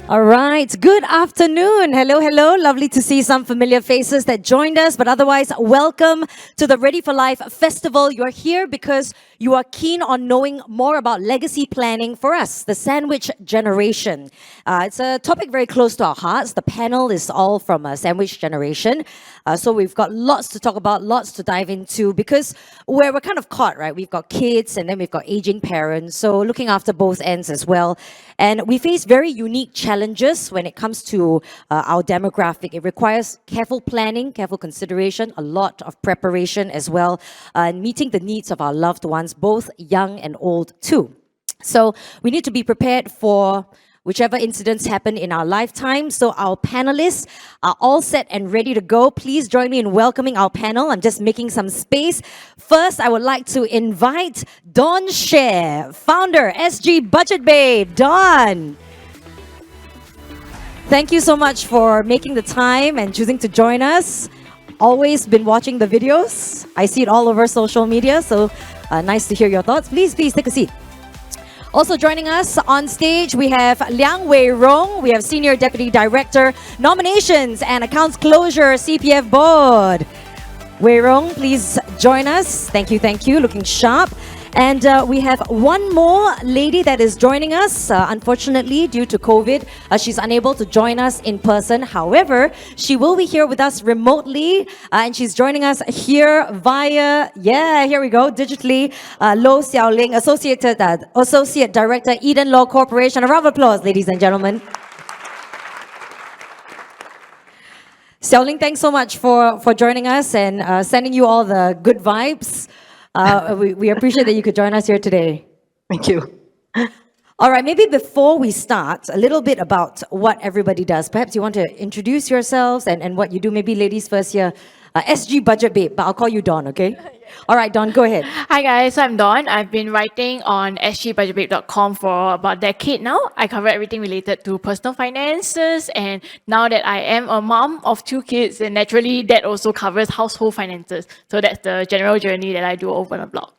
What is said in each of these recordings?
All right. Good afternoon. Hello, hello. Lovely to see some familiar faces that joined us. But otherwise, welcome to the Ready for Life Festival. You're here because you are keen on knowing more about legacy planning for us, the sandwich generation. It's a topic very close to our hearts. The panel is all from a sandwich generation. So we've got lots to talk about, lots to dive into because we're kind of caught, right? We've got kids and then we've got aging parents. So looking after both ends as well. And we face very unique challenges when it comes to our demographic. It requires careful planning, careful consideration, a lot of preparation as well, and meeting the needs of our loved ones, both young and old too. So we need to be prepared for whichever incidents happen in our lifetime. So our panelists are all set and ready to go. Please join me in welcoming our panel. I'm just making some space. First, I would like to invite Cher, founder, SG Budget Babe. Dawn, thank you so much for making the time and choosing to join us. Always been watching the videos. I see it all over social media, so nice to hear your thoughts. Please take a seat. Also joining us on stage, we have Liang Weirong. We have Senior Deputy Director, Nominations and Accounts Closure, CPF Board. Weirong, please join us. Thank you. Looking sharp. And we have one more lady that is joining us. Unfortunately, due to COVID, she's unable to join us in person. However, she will be here with us remotely. And she's joining us here via, here we go, digitally. Ling, Associate Director, Eden Law Corporation. A round of applause, ladies and gentlemen. Ling, thanks so much for joining us and sending you all the good vibes. We appreciate that you could join us here today. Thank you. All right, maybe before we start, a little bit about what everybody does. Perhaps you want to introduce yourselves and what you do. Maybe ladies first here. SG Budget Babe, but I'll call you Dawn, okay? All right, Dawn, go ahead. Hi guys, so I'm Dawn. I've been writing on sgbudgetbabe.com for about a decade now. I cover everything related to personal finances, and now that I am a mom of 2 kids, and naturally that also covers household finances. So that's the general journey that I do over the blog.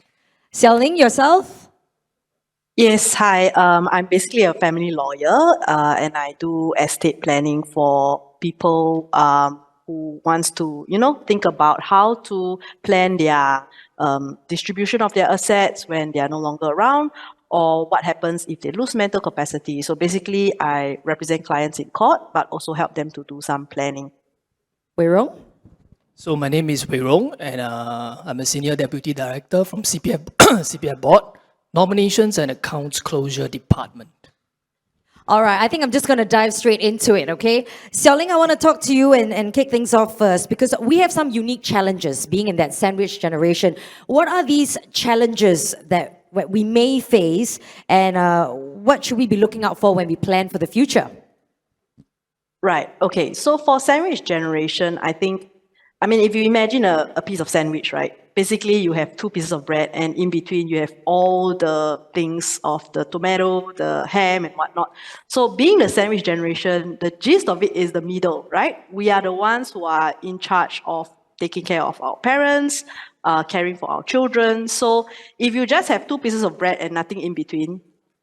Ling, yourself? Yes, hi. I'm basically a family lawyer, and I do estate planning for people who wants to, think about how to plan their distribution of their assets when they are no longer around, or what happens if they lose mental capacity. So basically, I represent clients in court, but also help them to do some planning. Weirong? So my name is Weirong, and I'm a Senior Deputy Director from CPF, CPF Board, Nominations and Accounts Closure Department. All right, I think I'm just going to dive straight into it, okay? Ling, I want to talk to you and kick things off first because we have some unique challenges being in that sandwich generation. What are these challenges that we may face and what should we be looking out for when we plan for the future? Right, okay. So for sandwich generation, if you imagine a piece of sandwich, right? Basically, you have 2 pieces of bread, and in between, you have all the things of the tomato, the ham, and whatnot. So being the sandwich generation, the gist of it is the middle, right? We are the ones who are in charge of taking care of our parents, caring for our children. So if you just have 2 pieces of bread and nothing in between,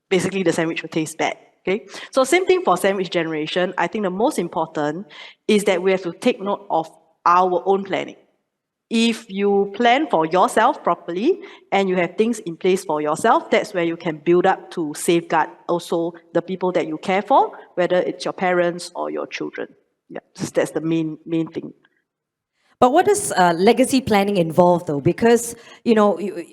basically the sandwich will taste bad. Okay, so same thing for sandwich generation. I think the most important is that we have to take note of our own planning. If you plan for yourself properly and you have things in place for yourself, that's where you can build up to safeguard also the people that you care for, whether it's your parents or your children. Yeah, that's the main thing. But what does legacy planning involve though? Because,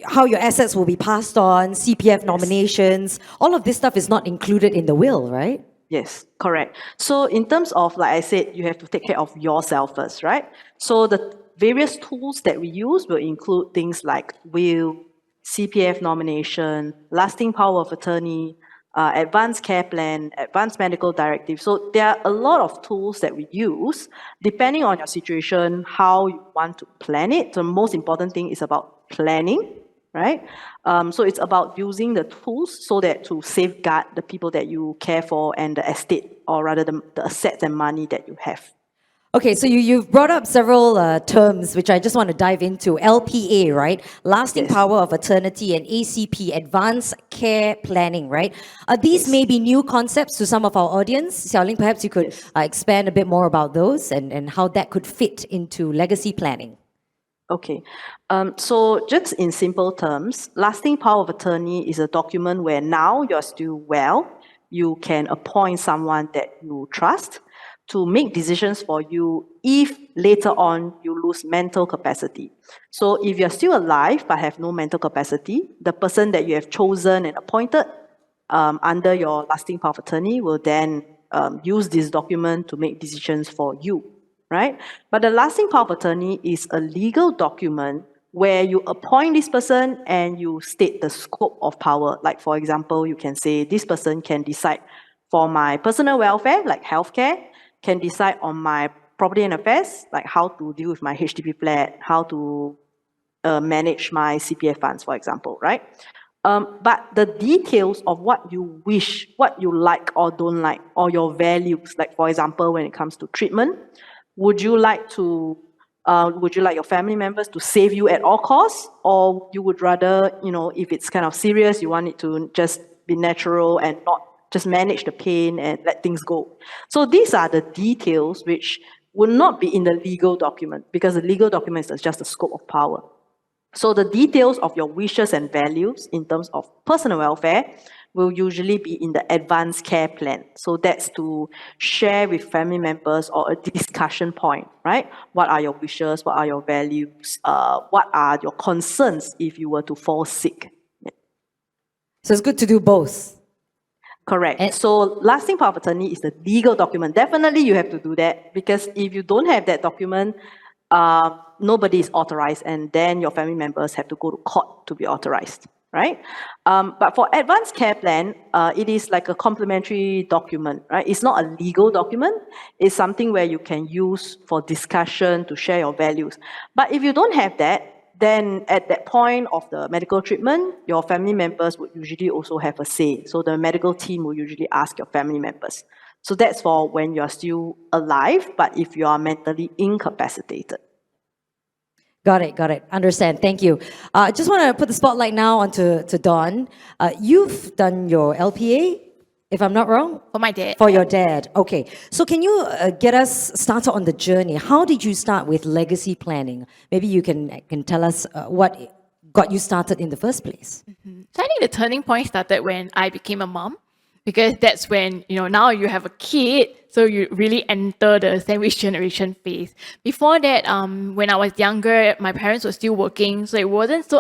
how your assets will be passed on, CPF nominations, all of this stuff is not included in the will, right? Yes, correct. So in terms of, like I said, you have to take care of yourself first, right? So the various tools that we use will include things like will, CPF nomination, lasting power of attorney, advanced care plan, advanced medical directive. So there are a lot of tools that we use depending on your situation, how you want to plan it. The most important thing is about planning, right? So it's about using the tools so that to safeguard the people that you care for and the estate, or rather the assets and money that you have. Okay, so you've brought up several terms which I just want to dive into. LPA, right? Lasting Yes. Power of Eternity, and ACP, Advanced Care Planning, right? These may be new concepts to some of our audience. Seow Ling, perhaps you could Yes. expand a bit more about those and how that could fit into legacy planning. Okay. So just in simple terms, lasting power of attorney is a document where now you're still well, you can appoint someone that you trust to make decisions for you if later on you lose mental capacity. So if you're still alive but have no mental capacity, the person that you have chosen and appointed under your lasting power of attorney will then use this document to make decisions for you, right? But the lasting power of attorney is a legal document where you appoint this person and you state the scope of power. Like, for example, you can say this person can decide for my personal welfare, like healthcare, can decide on my property and affairs, like how to deal with my HDB flat, how to manage my CPF funds, for example, right? But the details of what you wish, what you like or don't like, or your values, like for example, when it comes to treatment, would you like your family members to save you at all costs, or you would rather, if it's kind of serious, you want it to just be natural and not just manage the pain and let things go. So these are the details which will not be in the legal document, because the legal document is just the scope of power. So the details of your wishes and values in terms of personal welfare will usually be in the advanced care plan. So that's to share with family members or a discussion point, right? What are your wishes? What are your values? What are your concerns if you were to fall sick? So it's good to do both. Correct. And- So lasting power of attorney is the legal document. Definitely you have to do that, because if you don't have that document, nobody is authorized, and then your family members have to go to court to be authorized, right? But for advanced care plan, it is like a complementary document, right? It's not a legal document. It's something where you can use for discussion to share your values. But if you don't have that, then at that point of the medical treatment, your family members would usually also have a say. So the medical team will usually ask your family members. So that's for when you're still alive, but if you are mentally incapacitated. Got it. Understand. Thank you. I just want to put the spotlight now onto Dawn. You've done your LPA, if I'm not wrong? For my dad. For your dad. Okay. So can you get us started on the journey? How did you start with legacy planning? Maybe you can tell us what got you started in the first place. So I think the turning point started when I became a mom, because that's when, now you have a kid, so you really enter the sandwich generation phase. Before that, when I was younger, my parents were still working, so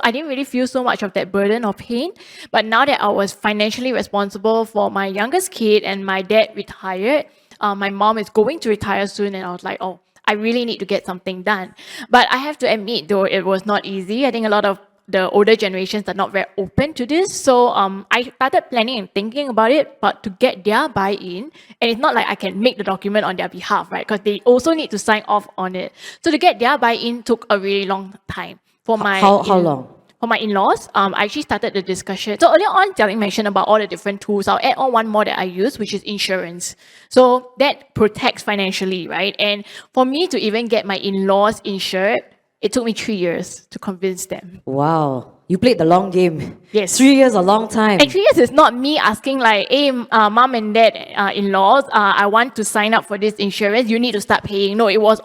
I didn't really feel so much of that burden or pain. But now that I was financially responsible for my youngest kid and my dad retired, my mom is going to retire soon, and I was like, oh, I really need to get something done. But I have to admit, though, it was not easy. I think a lot of the older generations are not very open to this. So I started planning and thinking about it, but to get their buy-in, and it's not like I can make the document on their behalf, right? Because they also need to sign off on it. So to get their buy-in took a really long time. For my How long? For my in-laws, I actually started the discussion. So earlier on, Jialing mentioned about all the different tools. I'll add on one more that I use, which is insurance. So that protects financially, right? And for me to even get my in-laws insured, it took me 3 years to convince them. Wow. You played the long game. Yes. 3 years, a long time. And 3 years is not me asking like, hey, mom and dad, in-laws, I want to sign up for this insurance. You need to start paying. No, it was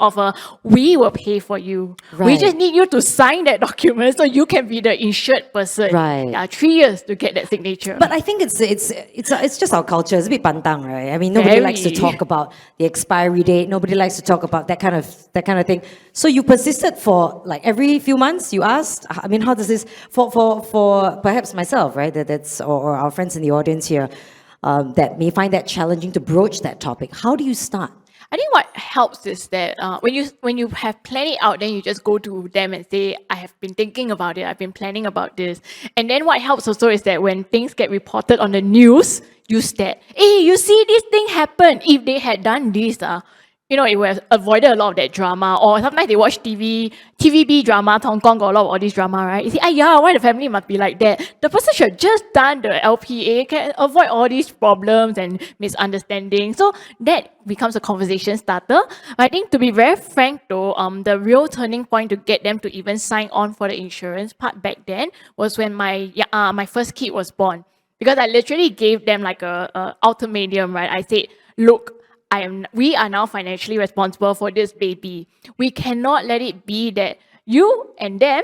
we will pay for you. We Right. just need you to sign that document so you can be the insured person. Right. Yeah, 3 years to get that signature. But I think it's just our culture. It's a bit pantang, right? I mean, nobody likes to Very. talk about the expiry date. Nobody likes to talk about that kind of thing. So you persisted for like every few months. You asked. I mean, how does this for perhaps myself, right? That's or our friends in the audience here that may find that challenging to broach that topic. How do you start? I think what helps is that when you have planned it out, then you just go to them and say, I have been thinking about it, I've been planning about this. And then what helps also is that when things get reported on the news, use that. Hey, you see this thing happen. If they had done this, it would have avoided a lot of that drama. Or sometimes they watch TVB drama, Hong Kong got a lot of all this drama, right? You see, why the family must be like that? The person should have just done the LPA, can avoid all these problems and misunderstandings. So that becomes a conversation starter. I think, to be very frank though, the real turning point to get them to even sign on for the insurance part back then was when my first kid was born. Because I literally gave them like a ultimatum, right? I said, look, we are now financially responsible for this baby. We cannot let it be that you and them,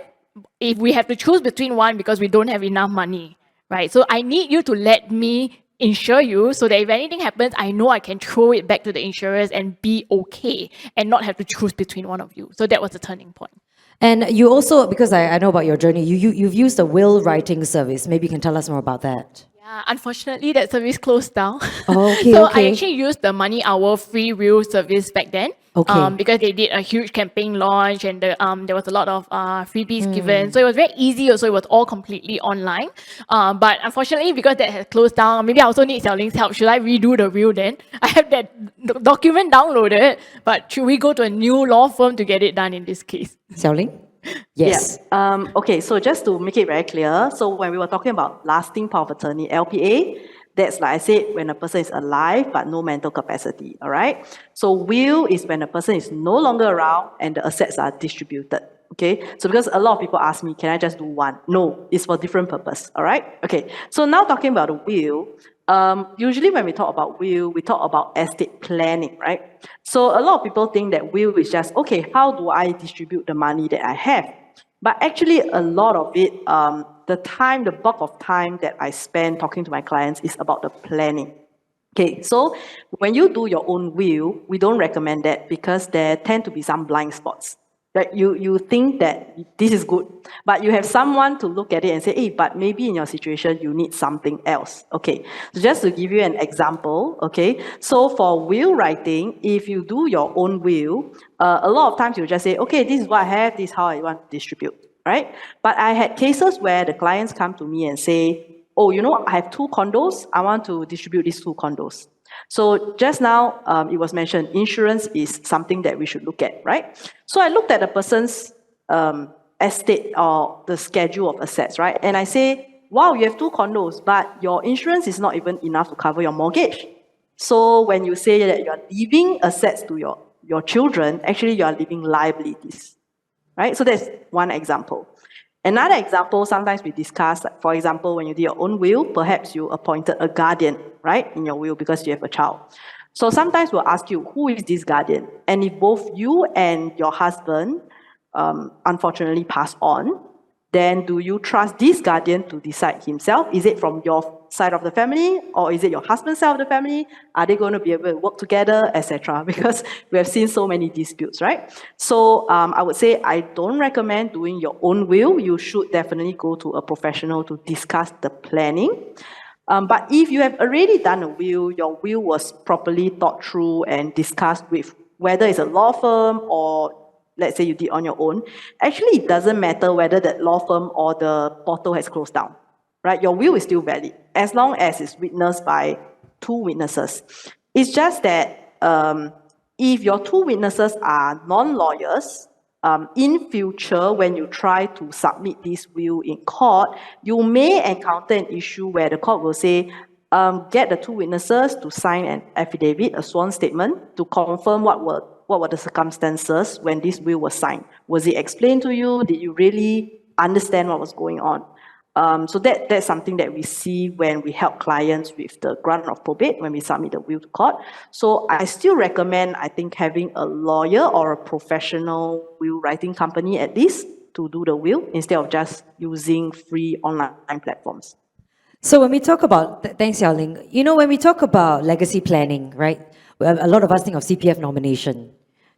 if we have to choose between one because we don't have enough money, right? So I need you to let me insure you so that if anything happens, I know I can throw it back to the insurers and be okay and not have to choose between one of you. So that was the turning point. And you also, because I know about your journey, you've used a will writing service. Maybe you can tell us more about that. Yeah, unfortunately, that service closed down. Oh, okay, So okay. I actually used the Money Hour free will service back then. Okay. Because they did a huge campaign launch and there was a lot of freebies given. So it was very easy also. It was all completely online. But unfortunately, because that has closed down, maybe I also need Seow Ling's help. Should I redo the will then? I have that document downloaded, but should we go to a new law firm to get it done in this case? Seow Ling? Yes. Yeah. Okay, so just to make it very clear, so when we were talking about lasting power of attorney, LPA, that's like I said, when a person is alive but no mental capacity, all right? So will is when a person is no longer around and the assets are distributed, okay? So because a lot of people ask me, can I just do one? No, it's for different purpose, all right? Okay, so now talking about the will, usually when we talk about will, we talk about estate planning, right? So a lot of people think that will is just, okay, how do I distribute the money that I have? But actually a lot of it, the bulk of time that I spend talking to my clients is about the planning. Okay, so when you do your own will, we don't recommend that because there tend to be some blind spots. Right? You think that this is good, but you have someone to look at it and say, hey, but maybe in your situation, you need something else. Okay, so just to give you an example, okay, so for will writing, if you do your own will, a lot of times you just say, okay, this is what I have, this is how I want to distribute, right? But I had cases where the clients come to me and say, oh, I have 2 condos, I want to distribute these 2 condos. So just now, it was mentioned, insurance is something that we should look at, right? So I looked at the person's estate or the schedule of assets, right? And I say, wow, you have 2 condos, but your insurance is not even enough to cover your mortgage. So when you say that you're leaving assets to your children, actually you are leaving liabilities, right? So that's one example. Another example, sometimes we discuss, like, for example, when you do your own will, perhaps you appointed a guardian, right, in your will because you have a child. So sometimes we'll ask you, who is this guardian? And if both you and your husband unfortunately pass on, then do you trust this guardian to decide himself? Is it from your side of the family or is it your husband's side of the family? Are they going to be able to work together, etc.? Because we have seen so many disputes, right? So I would say I don't recommend doing your own will. You should definitely go to a professional to discuss the planning. But if you have already done a will, your will was properly thought through and discussed with whether it's a law firm or let's say you did on your own, actually it doesn't matter whether that law firm or the portal has closed down, right? Your will is still valid as long as it's witnessed by 2 witnesses. It's just that if your 2 witnesses are non-lawyers, in future, when you try to submit this will in court, you may encounter an issue where the court will say, get the 2 witnesses to sign an affidavit, a sworn statement, to confirm what were the circumstances when this will was signed. Was it explained to you? Did you really understand what was going on? So that's something that we see when we help clients with the grant of probate, when we submit the will to court. So I still recommend, I think, having a lawyer or a professional will writing company at least to do the will instead of just using free online platforms. So when we talk about, thanks Seow Ling, when we talk about legacy planning, right? A lot of us think of CPF nomination.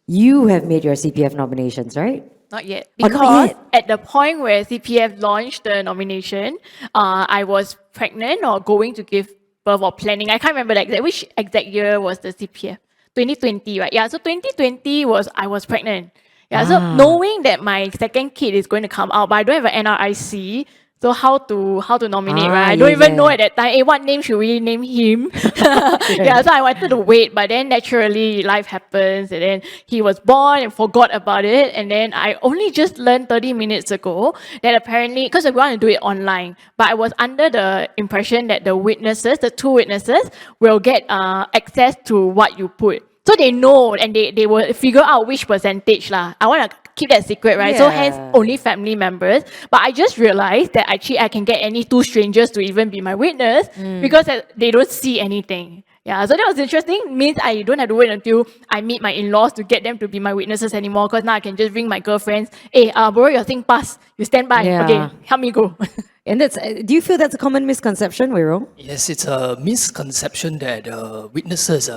You have made your CPF nominations, right? Not yet. Oh, Because not yet. at the point where CPF launched the nomination, I was pregnant or going to give birth or planning. I can't remember which exact year was the CPF. 2020, right? Yeah, so 2020 I was pregnant. Yeah, so knowing that my second kid is going to come out, but I don't have an NRIC, So how to nominate, right? I yeah, don't even yeah. know at that time, what name should we name him? Yeah, so I wanted to wait, but then naturally life happens, and then he was born and forgot about it. And then I only just learned 30 minutes ago that apparently, because I want to do it online, but I was under the impression that the witnesses, the two witnesses, will get access to what you put. So they know and they will figure out which percentage lah. I want to keep that secret, right? So hence Yeah. only family members. But I just realized that actually I can get any two strangers to even be my witness because they don't see anything. Yeah, so that was interesting. Means I don't have to wait until I meet my in-laws to get them to be my witnesses anymore. Because now I can just ring my girlfriends. Hey, borrow your thing pass. You stand by. Yeah. Okay, help me go. And that's, do you feel that's a common misconception, Weirong? Yes, it's a misconception that witnesses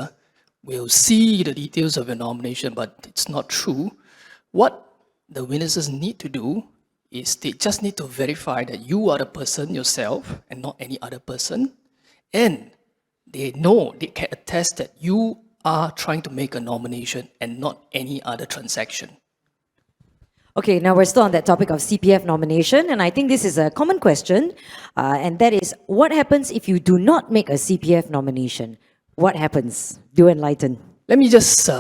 will see the details of your nomination, but it's not true. What the witnesses need to do is they just need to verify that you are the person yourself and not any other person. And they know, they can attest that you are trying to make a nomination and not any other transaction. Okay, now we're still on that topic of CPF nomination, and I think this is a common question, and that is, what happens if you do not make a CPF nomination? What happens? Do enlighten. Let me just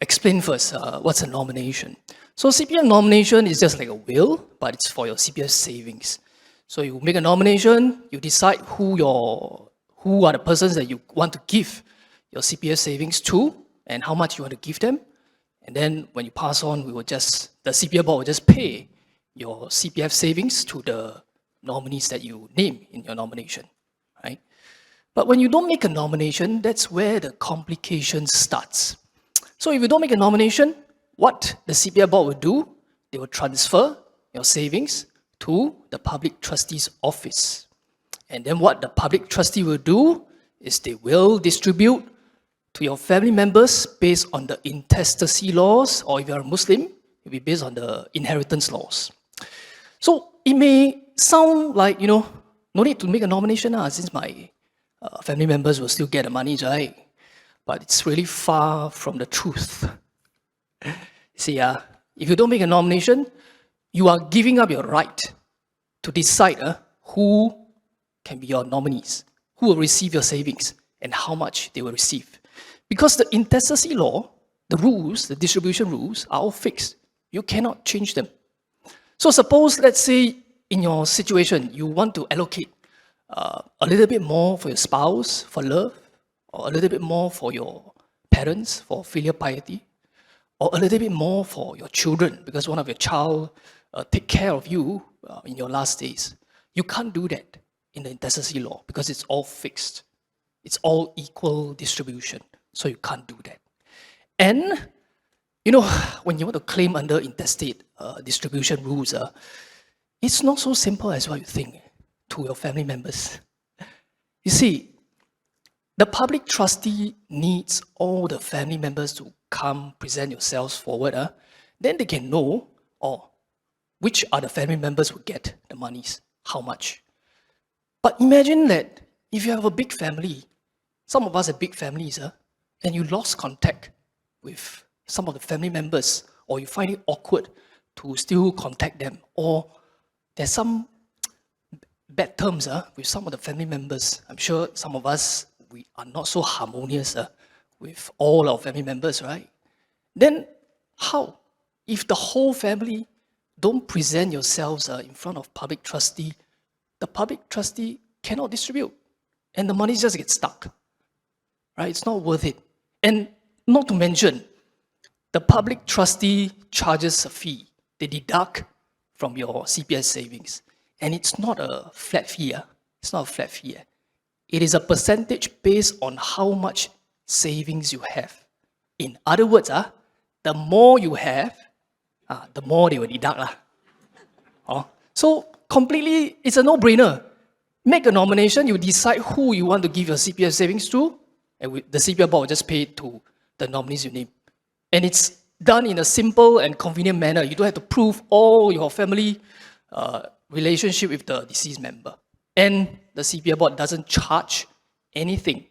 explain first what's a nomination. So CPF nomination is just like a will, but it's for your CPF savings. So you make a nomination, you decide who are the persons that you want to give your CPF savings to and how much you want to give them. And then when you pass on, the CPF board will just pay your CPF savings to the nominees that you name in your nomination, right? But when you don't make a nomination, that's where the complication starts. So if you don't make a nomination, what the CPF board will do, they will transfer your savings to the public trustee's office. And then what the public trustee will do is they will distribute to your family members based on the intestacy laws, or if you're a Muslim, it'll be based on the inheritance laws. So it may sound like, no need to make a nomination since my family members will still get the money, right? But it's really far from the truth. See, if you don't make a nomination, you are giving up your right to decide who can be your nominees, who will receive your savings, and how much they will receive. Because the intestacy law, the rules, the distribution rules are all fixed. You cannot change them. So suppose, let's say, in your situation, you want to allocate a little bit more for your spouse, for love, or a little bit more for your parents, for filial piety, or a little bit more for your children, because one of your child take care of you in your last days. You can't do that in the intestacy law because it's all fixed. It's all equal distribution, so you can't do that. And, when you want to claim under intestate distribution rules, it's not so simple as what you think to your family members. You see, the public trustee needs all the family members to come present yourselves forward. Then they can know which are the family members who get the monies, how much. But imagine that if you have a big family, some of us have big families, and you lost contact with some of the family members, or you find it awkward to still contact them, or there's some bad terms with some of the family members. I'm sure some of us, we are not so harmonious with all our family members, right? Then how? If the whole family don't present yourselves in front of public trustee, the public trustee cannot distribute, and the money just gets stuck, right? It's not worth it. And not to mention, the public trustee charges a fee. They deduct from your CPF savings. And it's not a flat fee. It's not a flat fee. It is a percentage based on how much savings you have. In other words, the more you have, the more they will deduct. So completely, it's a no-brainer. Make a nomination, you decide who you want to give your CPF savings to, and the CPF board will just pay it to the nominees you name. And it's done in a simple and convenient manner. You don't have to prove all your family relationship with the deceased member. And the CPF board doesn't charge anything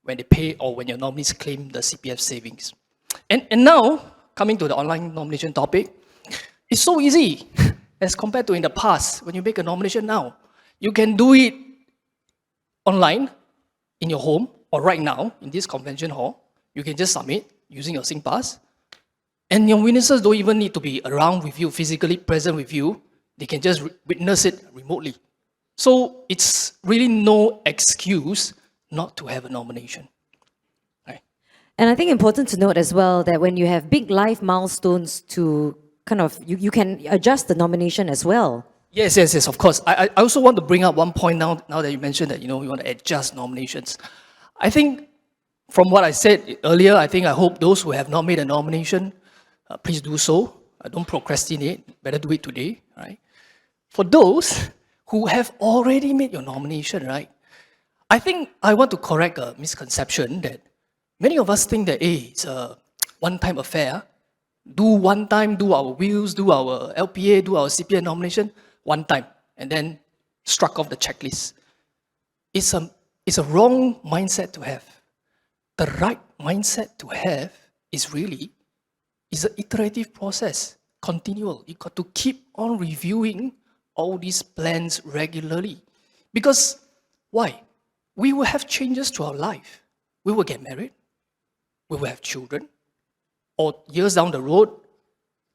when they pay or when your nominees claim the CPF savings. And now, coming to the online nomination topic, it's so easy. as compared to in the past, when you make a nomination now, you can do it online, in your home, or right now, in this convention hall. You can just submit using your SingPass. And your witnesses don't even need to be around with you, physically present with you. They can just witness it remotely. So it's really no excuse not to have a nomination. Right? And I think important to note as well that when you have big life milestones to kind of, you can adjust the nomination as well. Yes, of course. I also want to bring up one point now that you mentioned that, you want to adjust nominations. I think from what I said earlier, I hope those who have not made a nomination, please do so. Don't procrastinate. Better do it today, right? For those who have already made your nomination, right? I think I want to correct a misconception that many of us think that, hey, it's a one-time affair. Do one time, do our wills, do our LPA, do our CPF nomination, one time, and then struck off the checklist. It's a wrong mindset to have. The right mindset to have is an iterative process, continual. You got to keep on reviewing all these plans regularly. Because why? We will have changes to our life. We will get married. We will have children. Or years down the road,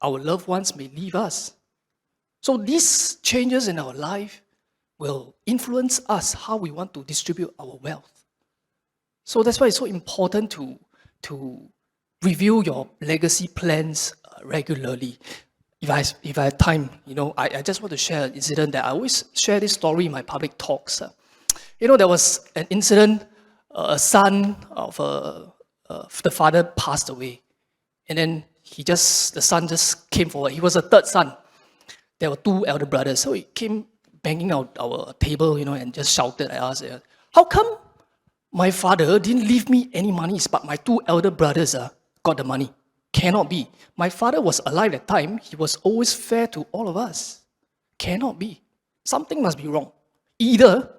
our loved ones may leave us. So these changes in our life will influence us how we want to distribute our wealth. So that's why it's so important to review your legacy plans regularly. If I have time, I just want to share an incident that I always share this story in my public talks. There was an incident, a son of the father passed away. And then the son just came forward. He was a third son. There were two elder brothers. So he came banging out our table, and just shouted at us, how come my father didn't leave me any money, but my two elder brothers got the money? Cannot be. My father was alive at the time. He was always fair to all of us. Cannot be. Something must be wrong. Either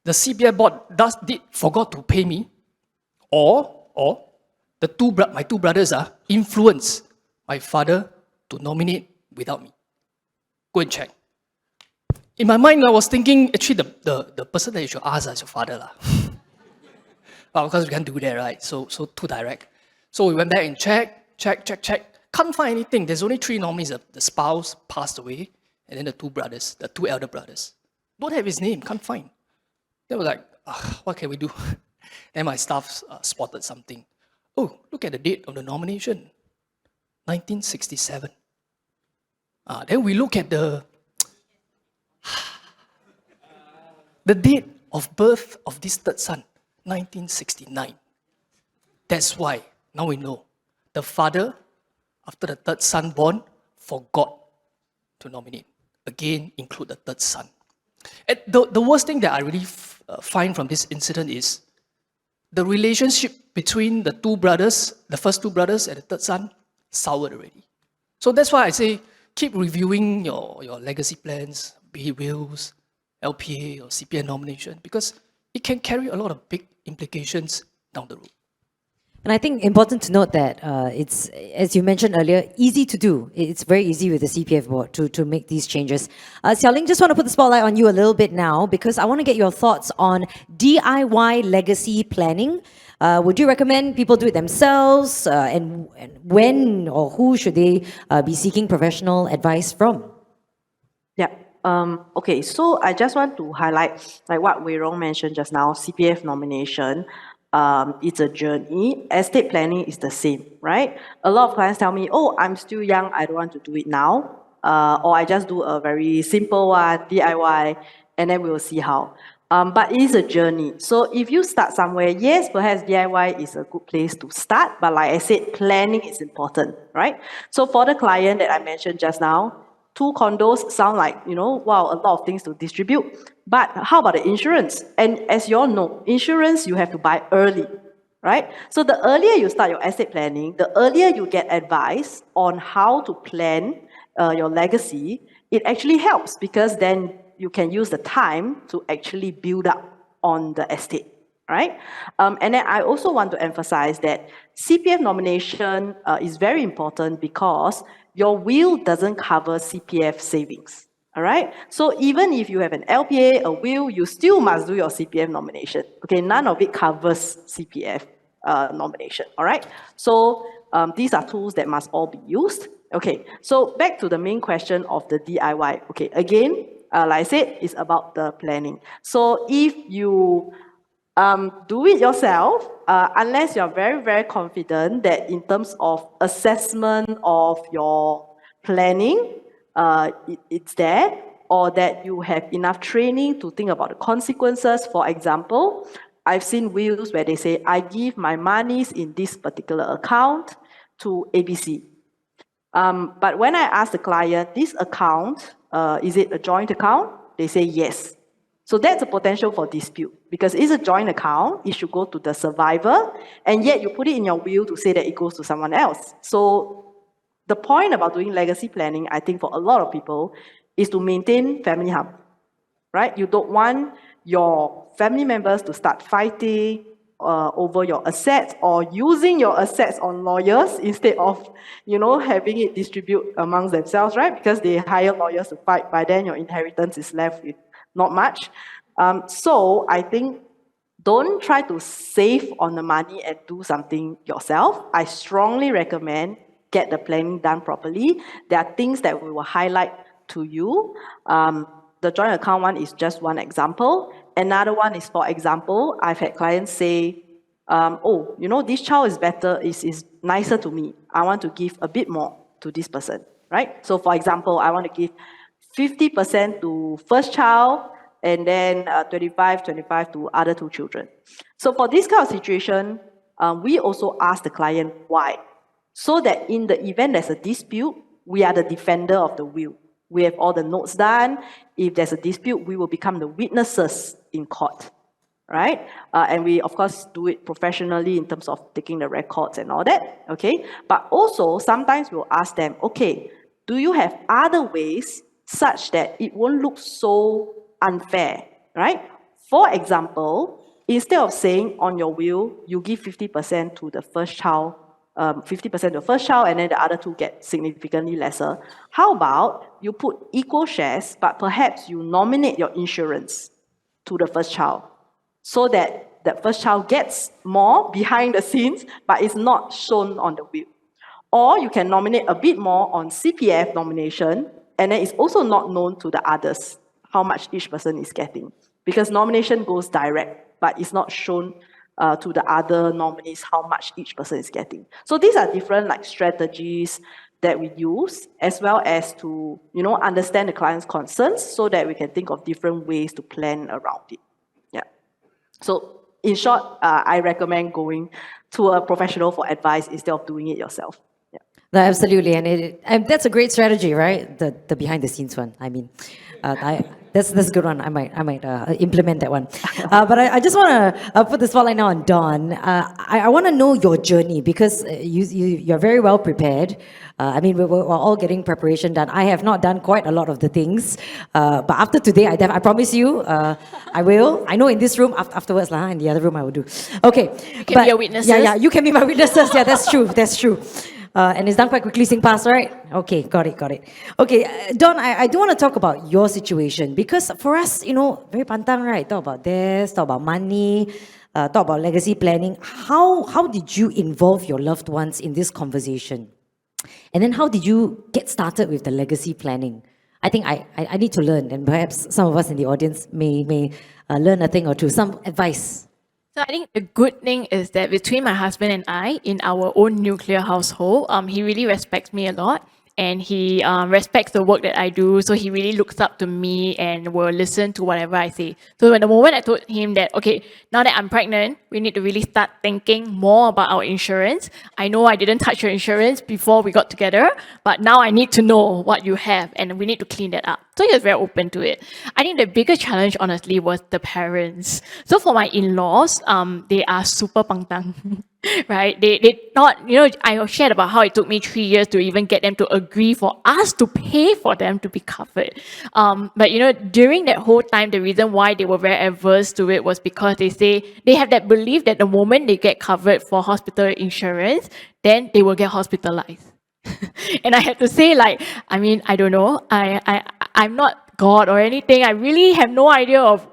the CPF board forgot to pay me, or my two brothers influenced my father to nominate without me. Go and check. In my mind, I was thinking, actually, the person that you should ask is your father. Well, because we can't do that, right? So too direct. So we went back and check. Can't find anything. There's only 3 nominees. The spouse passed away, and then the two elder brothers. Don't have his name, can't find. They were like, what can we do? Then my staff spotted something. Oh, look at the date of the nomination, 1967. Then we look at the date of birth of this third son, 1969. That's why, now we know, the father, after the third son born, forgot to nominate. Again, include the third son. And the worst thing that I really find from this incident is the relationship between the two brothers, the first two brothers and the third son, soured already. So that's why I say, keep reviewing your legacy plans, be it wills, LPA or CPF nomination, because it can carry a lot of big implications down the road. And I think important to note that it's, as you mentioned earlier, easy to do. It's very easy with the CPF board to make these changes. Seow Ling, just want to put the spotlight on you a little bit now because I want to get your thoughts on DIY legacy planning. Would you recommend people do it themselves? And when or who should they be seeking professional advice from? Yeah. Okay, so I just want to highlight like what Weirong mentioned just now, CPF nomination. It's a journey. Estate planning is the same, right? A lot of clients tell me, oh, I'm still young, I don't want to do it now. Or I just do a very simple one, DIY, and then we will see how. But it is a journey. So if you start somewhere, yes, perhaps DIY is a good place to start, but like I said, planning is important, right? So for the client that I mentioned just now, 2 condos sound like, wow, a lot of things to distribute. But how about the insurance? And as you all know, insurance you have to buy early, right? So the earlier you start your estate planning, the earlier you get advice on how to plan your legacy, it actually helps because then you can use the time to actually build up on the estate, right? And then I also want to emphasize that CPF nomination is very important because your will doesn't cover CPF savings. All right. So even if you have an LPA, a will, you still must do your CPF nomination. Okay. None of it covers CPF nomination. All right. So these are tools that must all be used. Okay. So back to the main question of the DIY. Okay. Again, like I said, it's about the planning. So if you do it yourself, unless you're very, very confident that in terms of assessment of your planning, it's there, or that you have enough training to think about the consequences. For example, I've seen wills where they say, I give my monies in this particular account to ABC. But when I ask the client, this account, is it a joint account? They say yes. So that's a potential for dispute, because it's a joint account, it should go to the survivor, and yet you put it in your will to say that it goes to someone else. So the point about doing legacy planning, I think for a lot of people, is to maintain family harmony, right? You don't want your family members to start fighting over your assets, or using your assets on lawyers instead of, having it distribute amongst themselves, right? Because they hire lawyers to fight. By then, your inheritance is left with not much. So I think don't try to save on the money and do something yourself. I strongly recommend get the planning done properly. There are things that we will highlight to you. The joint account one is just one example. Another one is, for example, I've had clients say, this child is better, is nicer to me. I want to give a bit more to this person, right? So for example, I want to give 50% to first child, and then 25 to other two children. So for this kind of situation, we also ask the client why. So that in the event there's a dispute, we are the defender of the will. We have all the notes done. If there's a dispute, we will become the witnesses in court, right? And we, of course, do it professionally in terms of taking the records and all that, okay? But also, sometimes we'll ask them, okay, do you have other ways such that it won't look so unfair, right? For example, instead of saying on your will, you give 50% to the first child, 50% to the first child, and then the other two get significantly lesser. How about you put equal shares, but perhaps you nominate your insurance to the first child, so that the first child gets more behind the scenes, but it's not shown on the will. Or you can nominate a bit more on CPF nomination, and then it's also not known to the others how much each person is getting. Because nomination goes direct, but it's not shown to the other nominees how much each person is getting. So these are different strategies that we use, as well as to understand the client's concerns, so that we can think of different ways to plan around it. Yeah. So in short, I recommend going to a professional for advice instead of doing it yourself. Yeah. No, absolutely, and that's a great strategy, right? The behind the scenes one. I mean, that's a good one. I might implement that one. But I just want to put the spotlight now on Dawn. I want to know your journey, because you're very well prepared. I mean, we're all getting preparation done. I have not done quite a lot of the things, but after today, I promise you, I will. I know in this room afterwards, in the other room I will do. Okay, you can be a witness. Yeah, you can be my witnesses. Yeah, that's true. That's true. And it's done quite quickly, Sing Pass, right? Okay, got it. Okay, Dawn, I do want to talk about your situation, because for us, very pantang, right? Talk about this, talk about money, talk about legacy planning. How did you involve your loved ones in this conversation? And then how did you get started with the legacy planning? I think I need to learn, and perhaps some of us in the audience may learn a thing or two, some advice. So I think the good thing is that between my husband and I, in our own nuclear household, he really respects me a lot, and he respects the work that I do. So he really looks up to me and will listen to whatever I say. So the moment I told him that, okay, now that I'm pregnant, we need to really start thinking more about our insurance. I know I didn't touch your insurance before we got together, but now I need to know what you have, and we need to clean that up. So he was very open to it. I think the bigger challenge, honestly, was the parents. So for my in-laws, they are super pangtang, right? They thought, I shared about how it took me 3 years to even get them to agree for us to pay for them to be covered. But during that whole time, the reason why they were very averse to it was because they say they have that belief that the moment they get covered for hospital insurance, then they will get hospitalized. And I had to say, like, I mean, I don't know. I'm not God or anything. I really have no idea of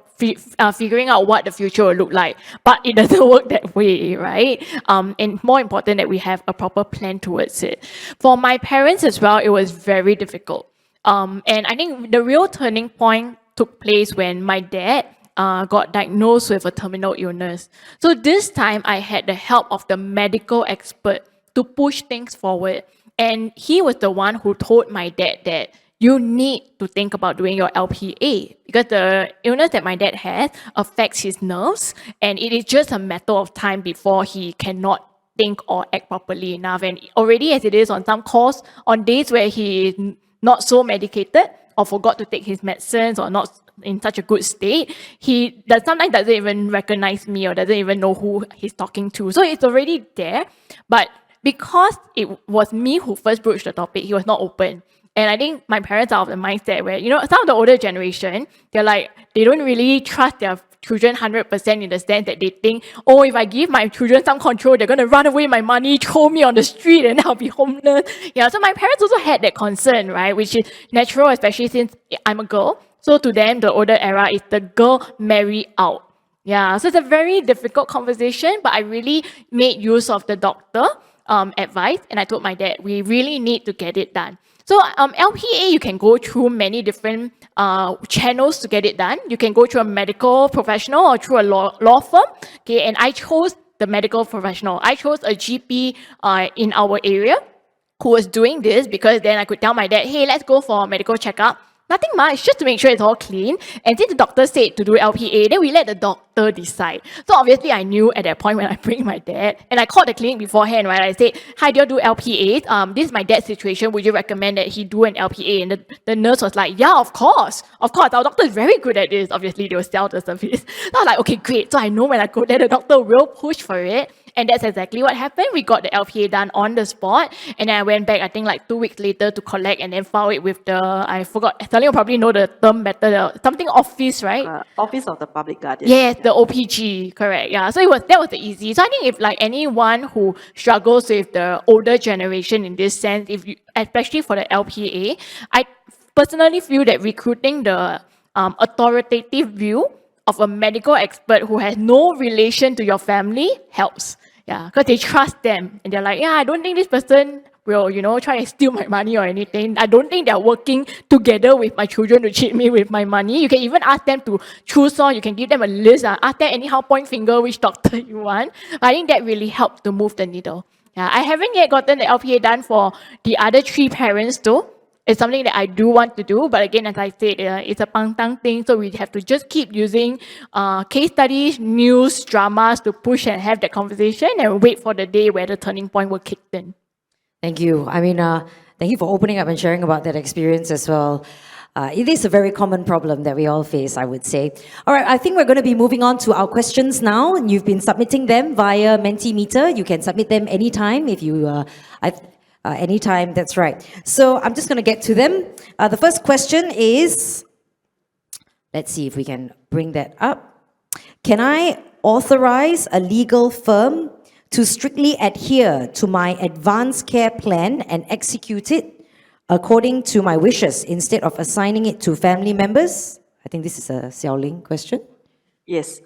figuring out what the future will look like. But it doesn't work that way, right? And more important that we have a proper plan towards it. For my parents as well, it was very difficult. And I think the real turning point took place when my dad got diagnosed with a terminal illness. So this time I had the help of the medical expert to push things forward. And he was the one who told my dad that you need to think about doing your LPA because the illness that my dad has affects his nerves, and it is just a matter of time before he cannot think or act properly enough. And already as it is on some calls, on days where he is not so medicated or forgot to take his medicines or not in such a good state, he sometimes doesn't even recognize me or doesn't even know who he's talking to. So it's already there. But because it was me who first broached the topic, he was not open. And I think my parents are of the mindset where, some of the older generation, they're like, they don't really trust their children 100% in the sense that they think, oh, if I give my children some control, they're going to run away my money, throw me on the street, and I'll be homeless. Yeah, so my parents also had that concern, right? Which is natural, especially since I'm a girl. So to them, the older era is the girl marry out. Yeah, so it's a very difficult conversation, but I really made use of the doctor advice, and I told my dad, we really need to get it done. So LPA, you can go through many different channels to get it done. You can go through a medical professional or through a law firm. Okay, and I chose the medical professional. I chose a GP in our area who was doing this because then I could tell my dad, hey, let's go for a medical checkup. Nothing much, just to make sure it's all clean. And since the doctor said to do LPA, then we let the doctor decide. So obviously I knew at that point when I bring my dad, and I called the clinic beforehand, right? I said, hi, do you do LPA? This is my dad's situation. Would you recommend that he do an LPA? And the nurse was like, yeah, of course. Of course, our doctor is very good at this. Obviously, they will sell the service. So I was like, okay, great. So I know when I go there, the doctor will push for it. And that's exactly what happened. We got the LPA done on the spot. And then I went back, I think like 2 weeks later to collect and then file it with I forgot, Sterling will probably know the term better, something office, right? Office of the Public Guardian. Yes, the OPG, correct. Yeah, so that was the easy. So I think if like anyone who struggles with the older generation in this sense, especially for the LPA, I personally feel that recruiting the authoritative view of a medical expert who has no relation to your family helps. Yeah, because they trust them. And they're like, yeah, I don't think this person will, try to steal my money or anything. I don't think they're working together with my children to cheat me with my money. You can even ask them to choose on. You can give them a list. Ask them anyhow, point finger which doctor you want. I think that really helps to move the needle. Yeah, I haven't yet gotten the LPA done for the other 3 parents though. It's something that I do want to do, but again, as I said, it's a pangtang thing, so we have to just keep using case studies, news, dramas to push and have that conversation and wait for the day where the turning point will kick in. Thank you. I mean, thank you for opening up and sharing about that experience as well. It is a very common problem that we all face, I would say. All right, I think we're going to be moving on to our questions now. You've been submitting them via Mentimeter. You can submit them anytime if you... anytime, that's right. So I'm just going to get to them. The first question is, let's see if we can bring that up. Can I authorize a legal firm to strictly adhere to my advanced care plan and execute it according to my wishes instead of assigning it to family members? I think this is a Seow Ling question. Yes.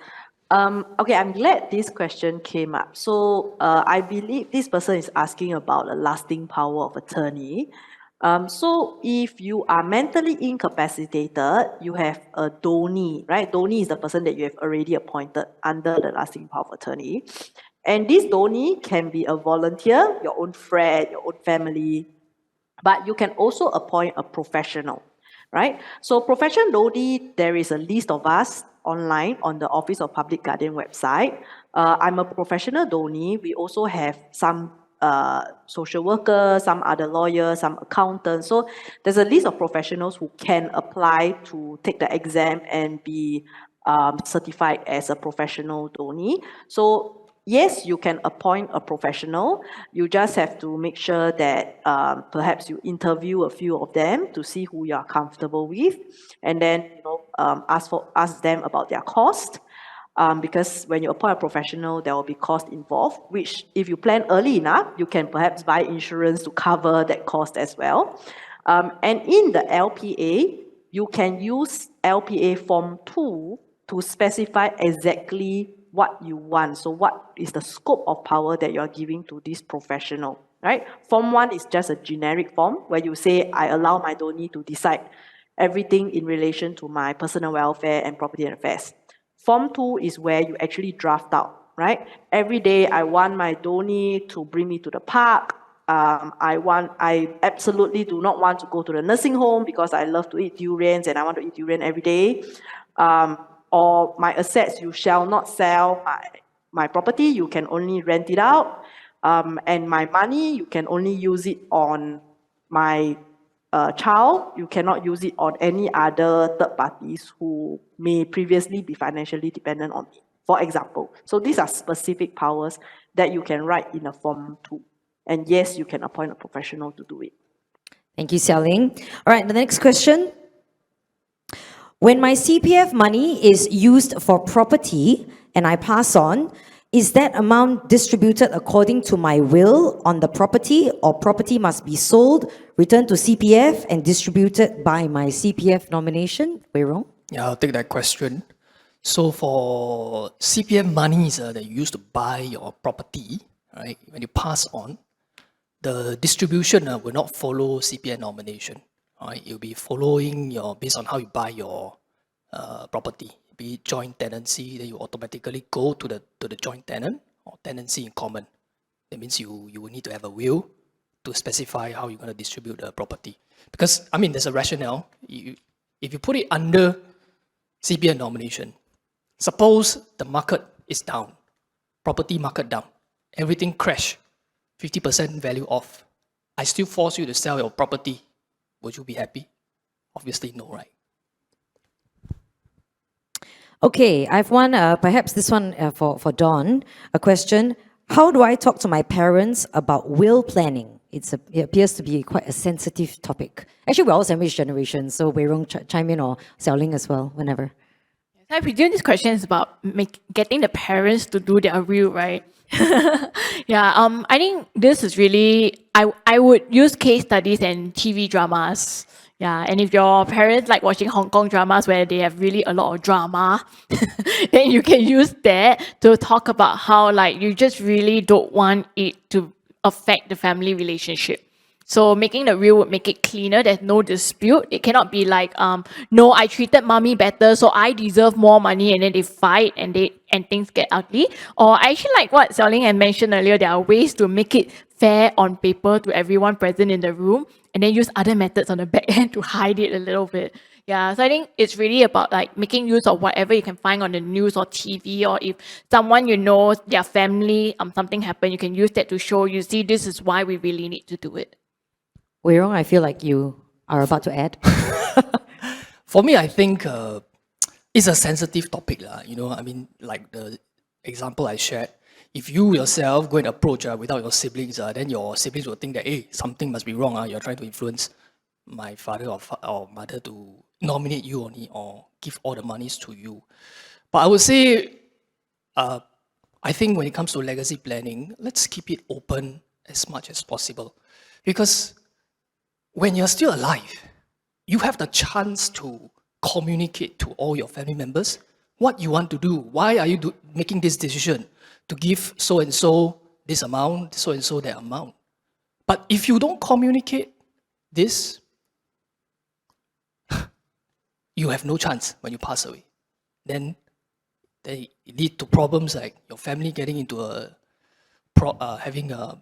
Okay, I'm glad this question came up. So I believe this person is asking about a lasting power of attorney. So if you are mentally incapacitated, you have a donee, right? Donee is the person that you have already appointed under the lasting power of attorney. And this donee can be a volunteer, your own friend, your own family, but you can also appoint a professional, right? So professional donee, there is a list of us online on the Office of Public Guardian website. I'm a professional donee. We also have some social workers, some other lawyers, some accountants. So there's a list of professionals who can apply to take the exam and be certified as a professional donee. So yes, you can appoint a professional. You just have to make sure that perhaps you interview a few of them to see who you are comfortable with, and then ask them about their cost. because when you appoint a professional, there will be cost involved, which if you plan early enough, you can perhaps buy insurance to cover that cost as well. And in the LPA, you can use LPA Form 2 to specify exactly what you want. So what is the scope of power that you're giving to this professional, right? Form 1 is just a generic form where you say, I allow my donee to decide everything in relation to my personal welfare and property and affairs. Form 2 is where you actually draft out, right? Every day I want my donee to bring me to the park. I absolutely do not want to go to the nursing home because I love to eat durians and I want to eat durian every day. Or my assets, you shall not sell my property, you can only rent it out. And my money, you can only use it on my child, you cannot use it on any other third parties who may previously be financially dependent on me, for example. So these are specific powers that you can write in a Form 2. And yes, you can appoint a professional to do it. Thank you, Seow Ling. All right, the next question. When my CPF money is used for property and I pass on, is that amount distributed according to my will on the property, or property must be sold, returned to CPF and distributed by my CPF nomination? Weirong? Yeah, I'll take that question. So for CPF monies that you use to buy your property, right, when you pass on, the distribution will not follow CPF nomination. Right? It will be following based on how you buy your property. Be it joint tenancy, then you automatically go to the joint tenant, or tenancy in common. That means you will need to have a will to specify how you're going to distribute the property. Because, I mean, there's a rationale. If you put it under CPF nomination, suppose the market is down, property market down, everything crash, 50% value off. I still force you to sell your property. Would you be happy? Obviously no, right? Okay, I've one, perhaps this one for Dawn, a question. How do I talk to my parents about will planning? It appears to be quite a sensitive topic. Actually, we're all sandwich generation, so Weirong chime in, or Seow Ling as well, whenever. I presume this question is about getting the parents to do their will, right? Yeah, I think this is really, I would use case studies and TV dramas. Yeah, and if your parents like watching Hong Kong dramas where they have really a lot of drama, then you can use that to talk about how like you just really don't want it to affect the family relationship. So making the will would make it cleaner. There's no dispute. It cannot be like, no, I treated mommy better, so I deserve more money, and then they fight and things get ugly. Or I actually like what Seow Ling had mentioned earlier. There are ways to make it fair on paper to everyone present in the room, and then use other methods on the back end to hide it a little bit. Yeah, so I think it's really about like making use of whatever you can find on the news or TV, or if someone you know, their family, something happened, you can use that to show, you see, this is why we really need to do it. Weirong, I feel like you are about to add. For me, I think it's a sensitive topic. You know, I mean, like the example I shared, if you yourself go and approach without your siblings, then your siblings will think that, hey, something must be wrong. You're trying to influence my father or mother to nominate you only or give all the monies to you. But I would say, I think when it comes to legacy planning, let's keep it open as much as possible. Because when you're still alive, you have the chance to communicate to all your family members what you want to do. Why are you making this decision to give so-and-so this amount, so-and-so that amount? But if you don't communicate this, you have no chance when you pass away. Then they lead to problems like your family getting into having a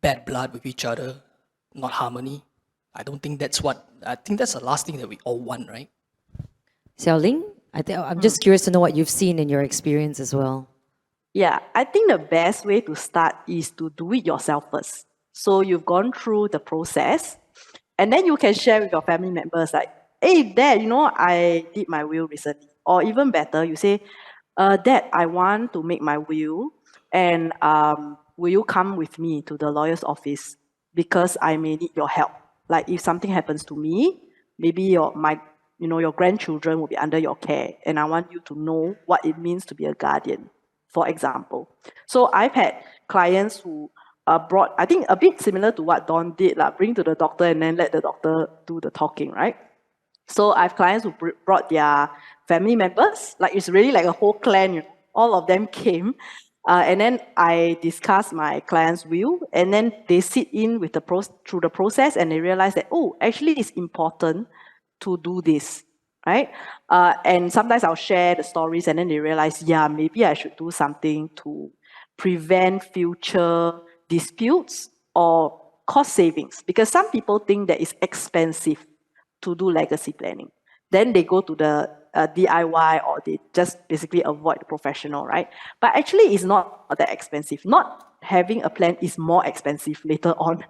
bad blood with each other, not harmony. I think that's the last thing that we all want, right? Seow Ling, I'm just curious to know what you've seen in your experience as well. Yeah, I think the best way to start is to do it yourself first. So you've gone through the process, and then you can share with your family members like, hey, Dad, you know, I did my will recently. Or even better, you say, Dad, I want to make my will, and will you come with me to the lawyer's office because I may need your help? Like if something happens to me, maybe my your grandchildren will be under your care, and I want you to know what it means to be a guardian, for example. So I've had clients who brought, I think a bit similar to what Dawn did, bring to the doctor and then let the doctor do the talking, right? So I have clients who brought their family members, like it's really like a whole clan, all of them came. And then I discuss my client's will, and then they sit in with through the process, and they realize that, oh, actually it's important to do this, right? And sometimes I'll share the stories, and then they realize, yeah, maybe I should do something to prevent future disputes or cost savings, because some people think that it's expensive to do legacy planning. Then they go to the DIY, or they just basically avoid the professional, right? But actually, it's not that expensive. Not having a plan is more expensive later on.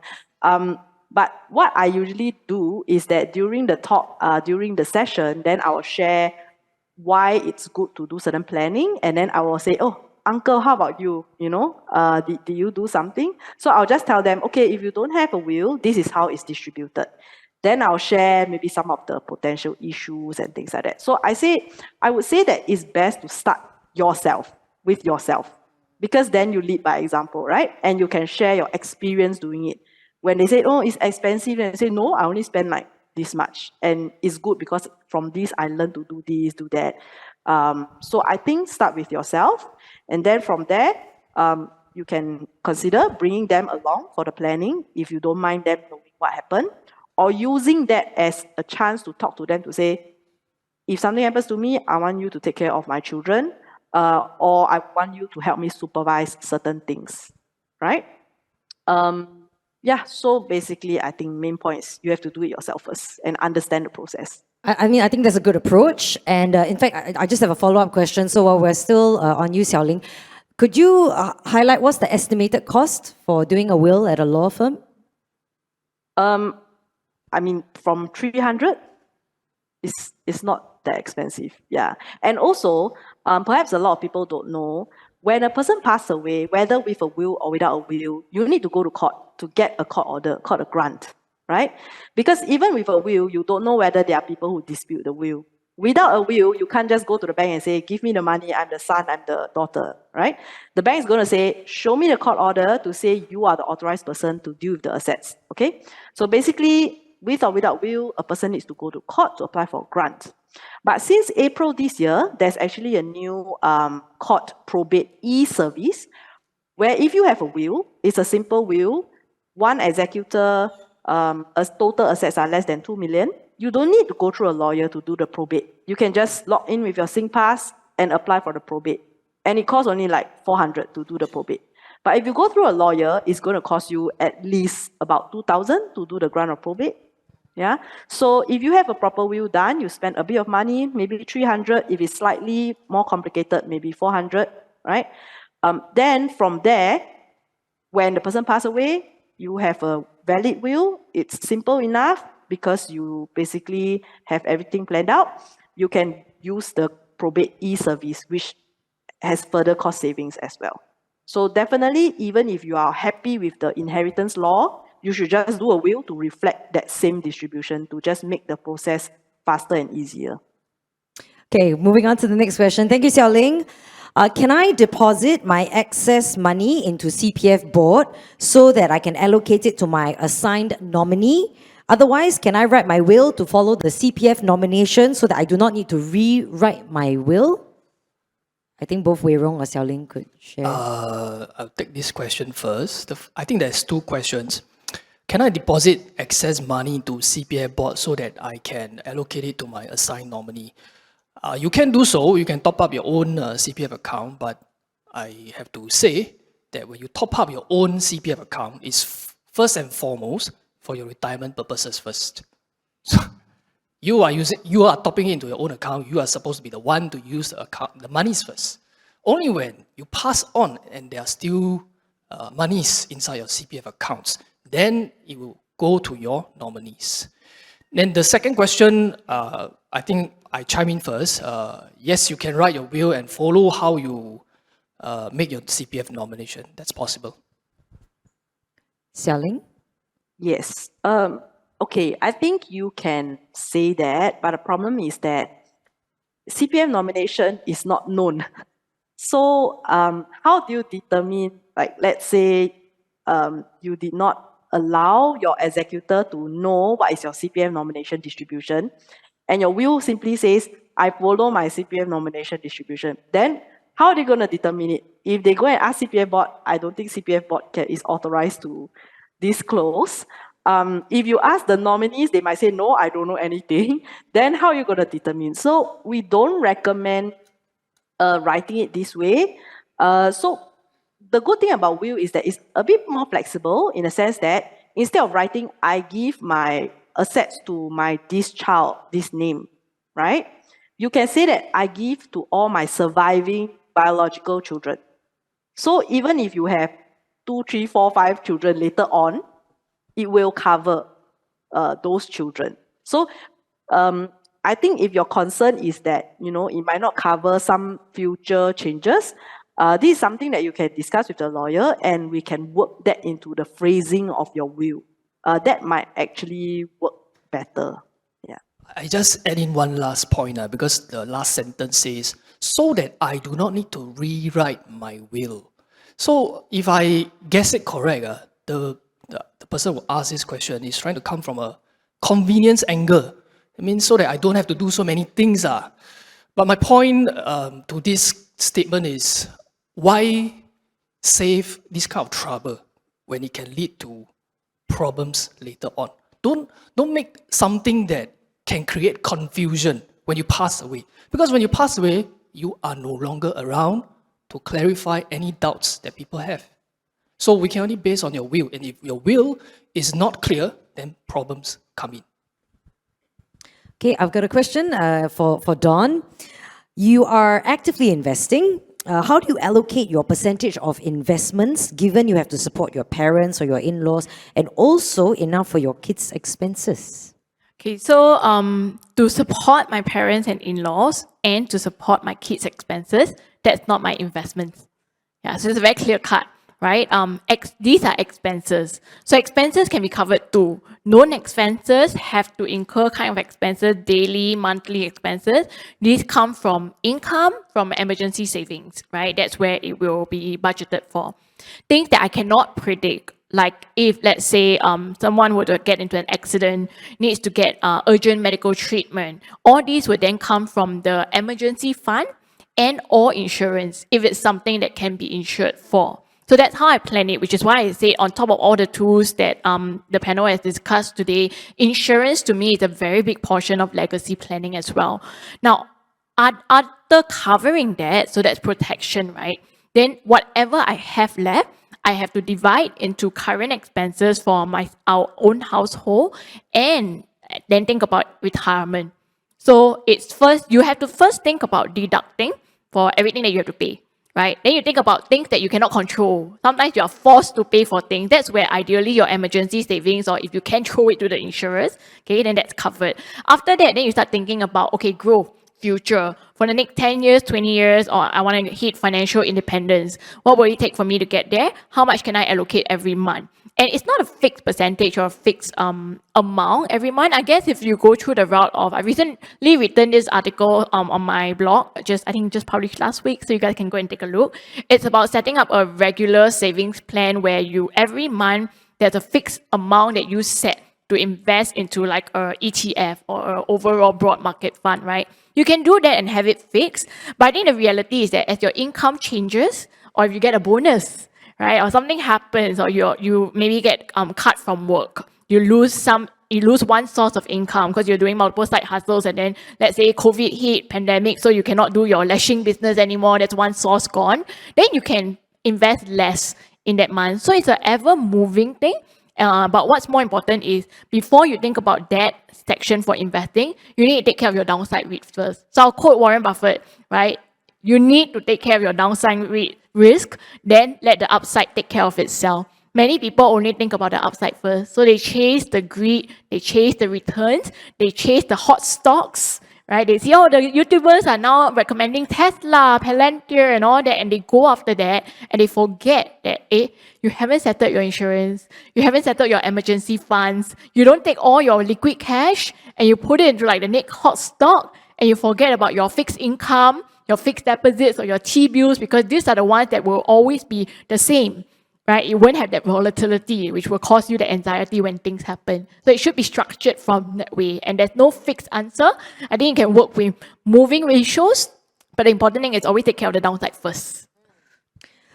But what I usually do is that during the talk, during the session, then I will share why it's good to do certain planning, and then I will say, oh, uncle, how about you? Did you do something? So I'll just tell them, okay, if you don't have a will, this is how it's distributed. Then I'll share maybe some of the potential issues and things like that. So I would say that it's best to start with yourself, because then you lead by example, right? And you can share your experience doing it. When they say, oh, it's expensive, and I say, no, I only spend like this much. And it's good because from this, I learned to do this, do that. So I think start with yourself. And then from there, you can consider bringing them along for the planning if you don't mind them knowing what happened, or using that as a chance to talk to them to say, if something happens to me, I want you to take care of my children, or I want you to help me supervise certain things, right? So basically, I think main point is you have to do it yourself first and understand the process. I mean, I think that's a good approach. And in fact, I just have a follow-up question. So while we're still on you, Seow Ling, could you highlight what's the estimated cost for doing a will at a law firm? I mean, from 300, it's not that expensive, yeah. And also, perhaps a lot of people don't know, when a person passes away, whether with a will or without a will, you need to go to court to get a court order called a grant, right? Because even with a will, you don't know whether there are people who dispute the will. Without a will, you can't just go to the bank and say, give me the money, I'm the son, I'm the daughter, right? The bank is going to say, show me the court order to say you are the authorized person to deal with the assets, okay? So basically, with or without will, a person needs to go to court to apply for a grant. But since April this year, there's actually a new court probate e-service, where if you have a will, it's a simple will, one executor, as total assets are less than 2 million, you don't need to go through a lawyer to do the probate. You can just log in with your SingPass and apply for the probate. And it costs only like 400 to do the probate. But if you go through a lawyer, it's going to cost you at least about 2,000 to do the grant of probate. Yeah. So if you have a proper will done, you spend a bit of money, maybe 300. If it's slightly more complicated, maybe 400, right? Then from there, when the person passes away, you have a valid will. It's simple enough because you basically have everything planned out. You can use the probate e-service, which has further cost savings as well. So definitely, even if you are happy with the inheritance law, you should just do a will to reflect that same distribution to just make the process faster and easier. Okay, moving on to the next question. Thank you, Seow Ling. Can I deposit my excess money into CPF board so that I can allocate it to my assigned nominee? Otherwise, can I write my will to follow the CPF nomination so that I do not need to rewrite my will? I think both Weirong or Seow Ling could share. I'll take this question first. I think there's two questions. Can I deposit excess money into CPF board so that I can allocate it to my assigned nominee? You can do so. You can top up your own CPF account, but I have to say that when you top up your own CPF account, it's first and foremost for your retirement purposes first. So you are topping it into your own account. You are supposed to be the one to use the monies first. Only when you pass on and there are still monies inside your CPF accounts, then it will go to your nominees. Then the second question, I think I chime in first. Yes, you can write your will and follow how you make your CPF nomination. That's possible. Seow Ling? Yes. Okay, I think you can say that, but the problem is that CPF nomination is not known. So how do you determine, like, let's say you did not allow your executor to know what is your CPF nomination distribution, and your will simply says, I follow my CPF nomination distribution. Then how are they going to determine it? If they go and ask CPF board, I don't think CPF board is authorized to disclose. If you ask the nominees, they might say, no, I don't know anything. Then how are you going to determine? So we don't recommend writing it this way. So the good thing about will is that it's a bit more flexible in the sense that instead of writing, I give my assets to this child, this name, right? You can say that I give to all my surviving biological children. So even if you have 2, 3, 4, 5 children later on, it will cover those children. So I think if your concern is that, it might not cover some future changes, this is something that you can discuss with the lawyer, and we can work that into the phrasing of your will. That might actually work better. Yeah. I just add in one last point because the last sentence says, so that I do not need to rewrite my will. So if I guess it correct, the person who asked this question is trying to come from a convenience angle. I mean, so that I don't have to do so many things. But my point to this statement is, why save this kind of trouble when it can lead to problems later on? Don't make something that can create confusion when you pass away. Because when you pass away, you are no longer around to clarify any doubts that people have. So we can only base on your will. And if your will is not clear, then problems come in. Okay, I've got a question for Dawn. You are actively investing. How do you allocate your percentage of investments given you have to support your parents or your in-laws and also enough for your kids' expenses? Okay, so to support my parents and in-laws and to support my kids' expenses, that's not my investments. Yeah, so it's a very clear cut, right? These are expenses. So expenses can be covered too. Known expenses have to incur kind of expenses, daily, monthly expenses. These come from income, from emergency savings, right? That's where it will be budgeted for. Things that I cannot predict, like if, let's say, someone were to get into an accident, needs to get urgent medical treatment, all these would then come from the emergency fund and or insurance, if it's something that can be insured for. So that's how I plan it, which is why I say on top of all the tools that the panel has discussed today, insurance to me is a very big portion of legacy planning as well. Now, after covering that, so that's protection, right? Then whatever I have left, I have to divide into current expenses for our own household and then think about retirement. So you have to first think about deducting for everything that you have to pay. Right? Then you think about things that you cannot control. Sometimes you are forced to pay for things. That's where ideally your emergency savings, or if you can throw it to the insurers, okay, then that's covered. After that, then you start thinking about, okay, growth, future. For the next 10 years, 20 years, or I want to hit financial independence. What will it take for me to get there? How much can I allocate every month? And it's not a fixed percentage or a fixed amount every month. I guess if you go through the route of, I recently written this article on my blog, I think just published last week, so you guys can go and take a look. It's about setting up a regular savings plan where every month, there's a fixed amount that you set to invest into like a ETF or an overall broad market fund, right? You can do that and have it fixed. But I think the reality is that as your income changes, or if you get a bonus, right, or something happens, or you maybe get cut from work, you lose one source of income because you're doing multiple side hustles, and then let's say COVID hit, pandemic, so you cannot do your lashing business anymore, that's one source gone, then you can invest less in that month. So it's an ever moving thing. But what's more important is before you think about that section for investing, you need to take care of your downside risk first. So I'll quote Warren Buffett, right? You need to take care of your downside risk, then let the upside take care of itself. Many people only think about the upside first. So they chase the greed, they chase the returns, they chase the hot stocks, right? They see, oh, the YouTubers are now recommending Tesla, Palantir, and all that, and they go after that, and they forget that, you haven't settled your insurance, you haven't settled your emergency funds, you don't take all your liquid cash, and you put it into like the next hot stock, and you forget about your fixed income, your fixed deposits, or your T-bills, because these are the ones that will always be the same, right? It won't have that volatility, which will cause you the anxiety when things happen. So it should be structured from that way. And there's no fixed answer. I think you can work with moving ratios, but the important thing is always take care of the downside first.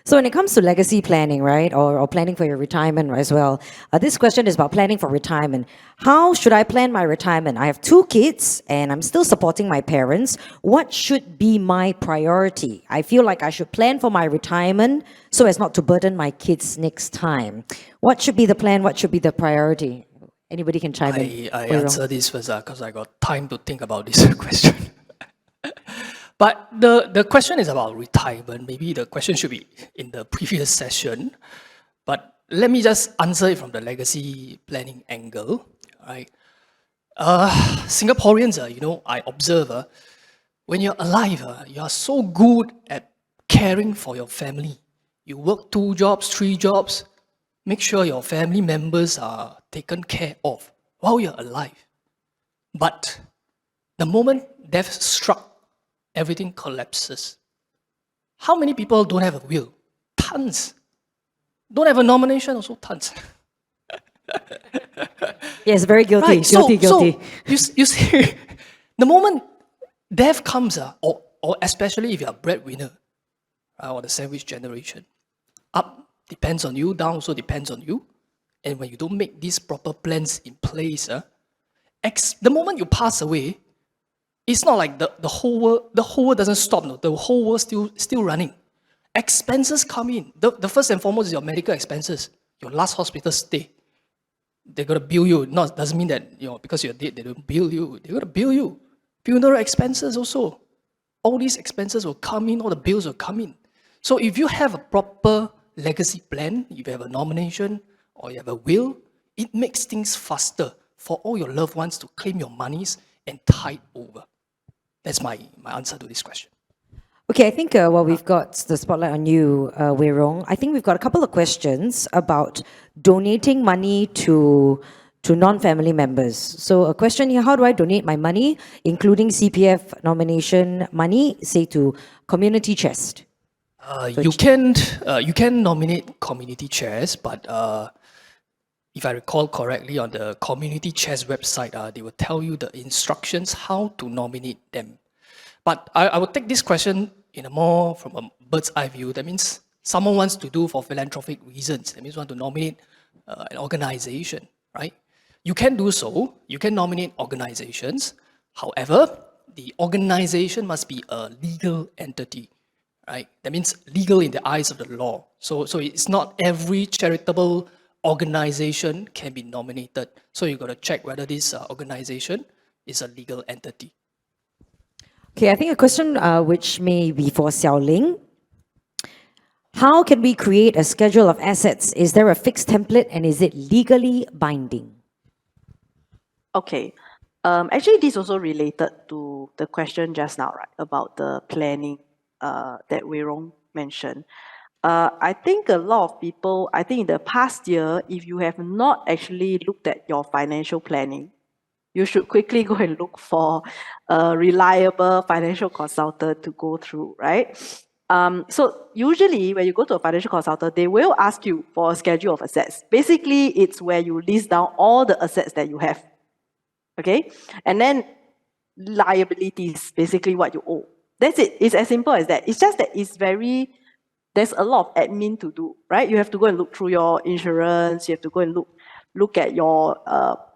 So when it comes to legacy planning, right, or planning for your retirement as well, this question is about planning for retirement. How should I plan my retirement? I have 2 kids and I'm still supporting my parents. What should be my priority? I feel like I should plan for my retirement so as not to burden my kids next time. What should be the plan? What should be the priority? Anybody can chime in. I Weirong. answer this first because I got time to think about this question. But the question is about retirement. Maybe the question should be in the previous session. But let me just answer it from the legacy planning angle. Right? Singaporeans, I observe, when you're alive, you are so good at caring for your family. You work 2 jobs, 3 jobs. Make sure your family members are taken care of while you're alive. But the moment death struck, everything collapses. How many people don't have a will? Tons. Don't have a nomination, also tons. Yes, very guilty. Right, Guilty. So you see, the moment death comes, or especially if you're a breadwinner, or the sandwich generation, up depends on you, down also depends on you. And when you don't make these proper plans in place, the moment you pass away, it's not like the whole world doesn't stop. No, the whole world still running. Expenses come in. The first and foremost is your medical expenses, your last hospital stay. They're gonna bill you. No, it doesn't mean that because you're dead, they don't bill you. They're gonna bill you. Funeral expenses also. All these expenses will come in, all the bills will come in. So if you have a proper legacy plan, if you have a nomination or you have a will, it makes things faster for all your loved ones to claim your monies and tide over. That's my answer to this question. Okay, I think while we've got the spotlight on you, Weirong, I think we've got a couple of questions about donating money to non-family members. So a question here, how do I donate my money, including CPF nomination money, say to community chest? You can nominate community chairs, but if I recall correctly, on the community chairs website, they will tell you the instructions how to nominate them. But I will take this question in from a bird's eye view. That means someone wants to do for philanthropic reasons. That means want to nominate an organization, right? You can do so. You can nominate organizations. However, the organization must be a legal entity, right? That means legal in the eyes of the law. So it's not every charitable organization can be nominated. So you got to check whether this organization is a legal entity. Okay, I think a question which may be for Seow Ling. How can we create a schedule of assets? Is there a fixed template and is it legally binding? Okay. Actually, this also related to the question just now, right? About the planning that Weirong mentioned. I think a lot of people, I think in the past year, if you have not actually looked at your financial planning, you should quickly go and look for a reliable financial consultant to go through, right? So usually when you go to a financial consultant, they will ask you for a schedule of assets. Basically, it's where you list down all the assets that you have, okay? And then liabilities, basically what you owe. That's it. It's as simple as that. It's just that there's a lot of admin to do, right? You have to go and look through your insurance. You have to go and look at your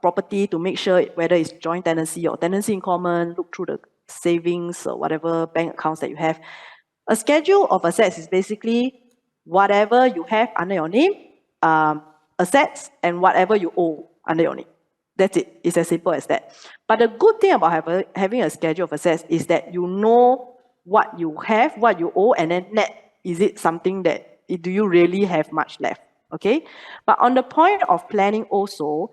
property to make sure whether it's joint tenancy or tenancy in common, look through the savings or whatever bank accounts that you have. A schedule of assets is basically whatever you have under your name, assets, and whatever you owe under your name. That's it. It's as simple as that. But the good thing about having a schedule of assets is that you know what you have, what you owe, and then net, is it something that, do you really have much left? Okay, but on the point of planning also,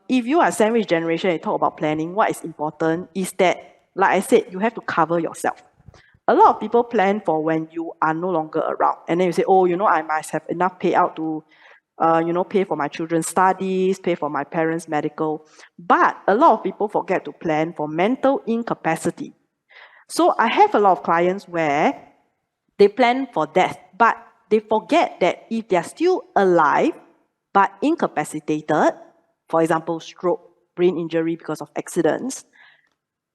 if you are sandwich generation and talk about planning, what is important is that like I said, you have to cover yourself. A lot of people plan for when you are no longer around. And then you say, oh, I must have enough payout to, pay for my children's studies, pay for my parents' medical. But a lot of people forget to plan for mental incapacity. So I have a lot of clients where they plan for death, but they forget that if they're still alive, but incapacitated, for example, stroke, brain injury because of accidents,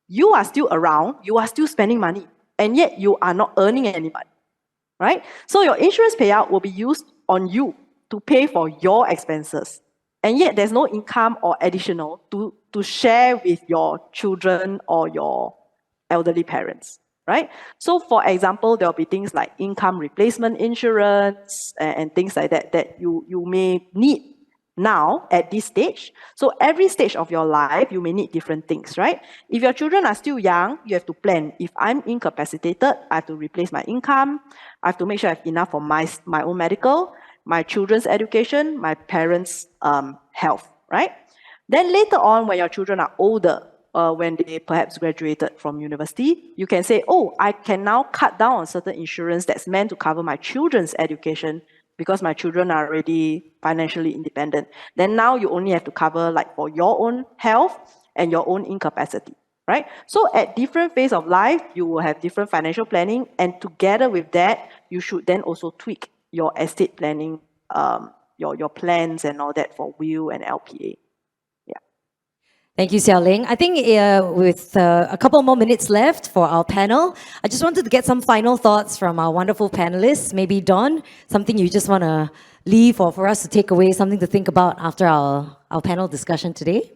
you are still around, you are still spending money, and yet you are not earning any money, right? So your insurance payout will be used on you to pay for your expenses. And yet there's no income or additional to share with your children or your elderly parents, right? So for example, there'll be things like income replacement insurance and things like that you may need now at this stage. So every stage of your life, you may need different things, right? If your children are still young, you have to plan. If I'm incapacitated, I have to replace my income. I have to make sure I have enough for my own medical, my children's education, my parents' health, right? Then later on, when your children are older, when they perhaps graduated from university, you can say, oh, I can now cut down on certain insurance that's meant to cover my children's education because my children are already financially independent. Then now you only have to cover like for your own health and your own incapacity, right? So at different phase of life, you will have different financial planning, and together with that, you should then also tweak your estate planning, your plans and all that for will and LPA. Thank you, Seow Ling. I think with a couple more minutes left for our panel, I just wanted to get some final thoughts from our wonderful panelists. Maybe Dawn, something you just want to leave or for us to take away, something to think about after our panel discussion today?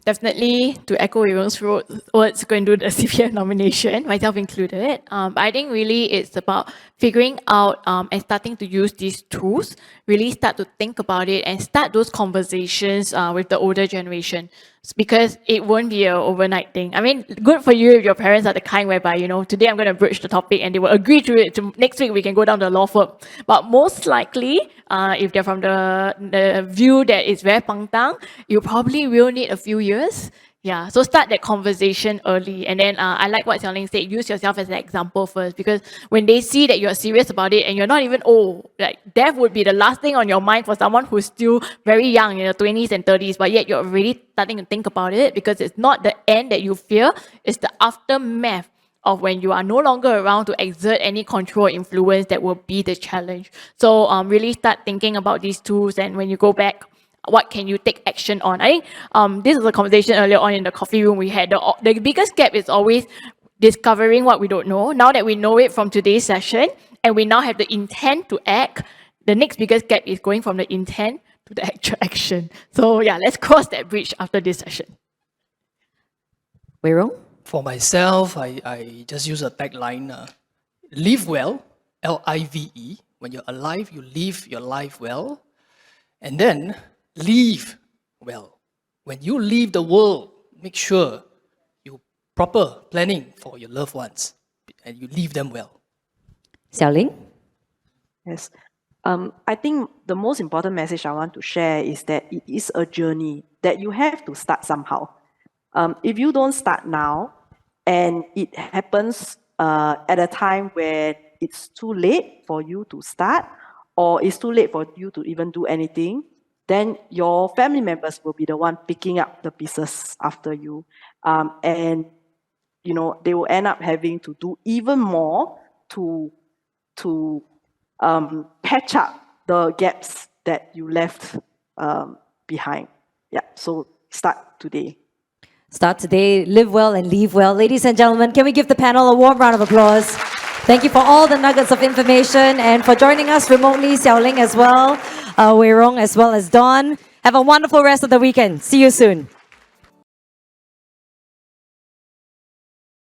Definitely, to echo Weirong's words, go and do the CPF nomination, myself included. But I think really it's about figuring out and starting to use these tools, really start to think about it and start those conversations with the older generation. Because it won't be an overnight thing. I mean, good for you if your parents are the kind whereby, today I'm going to broach the topic and they will agree to it. Next week we can go down to the law firm. But most likely, if they're from the view that it's very pangtang, you probably will need a few years. Yeah, so start that conversation early. And then I like what Seow Ling said, use yourself as an example first. Because when they see that you're serious about it and you're not even old, like death would be the last thing on your mind for someone who's still very young, in the 20s and 30s, but yet you're already starting to think about it, because it's not the end that you fear, it's the aftermath of when you are no longer around to exert any control or influence that will be the challenge. So really start thinking about these tools, and when you go back, what can you take action on? I think this is a conversation earlier on in the coffee room we had. The biggest gap is always discovering what we don't know. Now that we know it from today's session, and we now have the intent to act, the next biggest gap is going from the intent to the actual action. So yeah, let's cross that bridge after this session. Weirong? For myself, I just use a tagline, live well, L-I-V-E. When you're alive, you live your life well. And then leave well. When you leave the world, make sure you proper planning for your loved ones and you leave them well. Seow Ling? Yes. I think the most important message I want to share is that it is a journey that you have to start somehow. If you don't start now, and it happens at a time where it's too late for you to start, or it's too late for you to even do anything, then your family members will be the one picking up the pieces after you. And they will end up having to do even more to patch up the gaps that you left behind. Yeah, so start today. Start today, live well and leave well. Ladies and gentlemen, can we give the panel a warm round of applause? Thank you for all the nuggets of information and for joining us remotely, Seow Ling as well, Weirong as well as Dawn. Have a wonderful rest of the weekend. See you soon.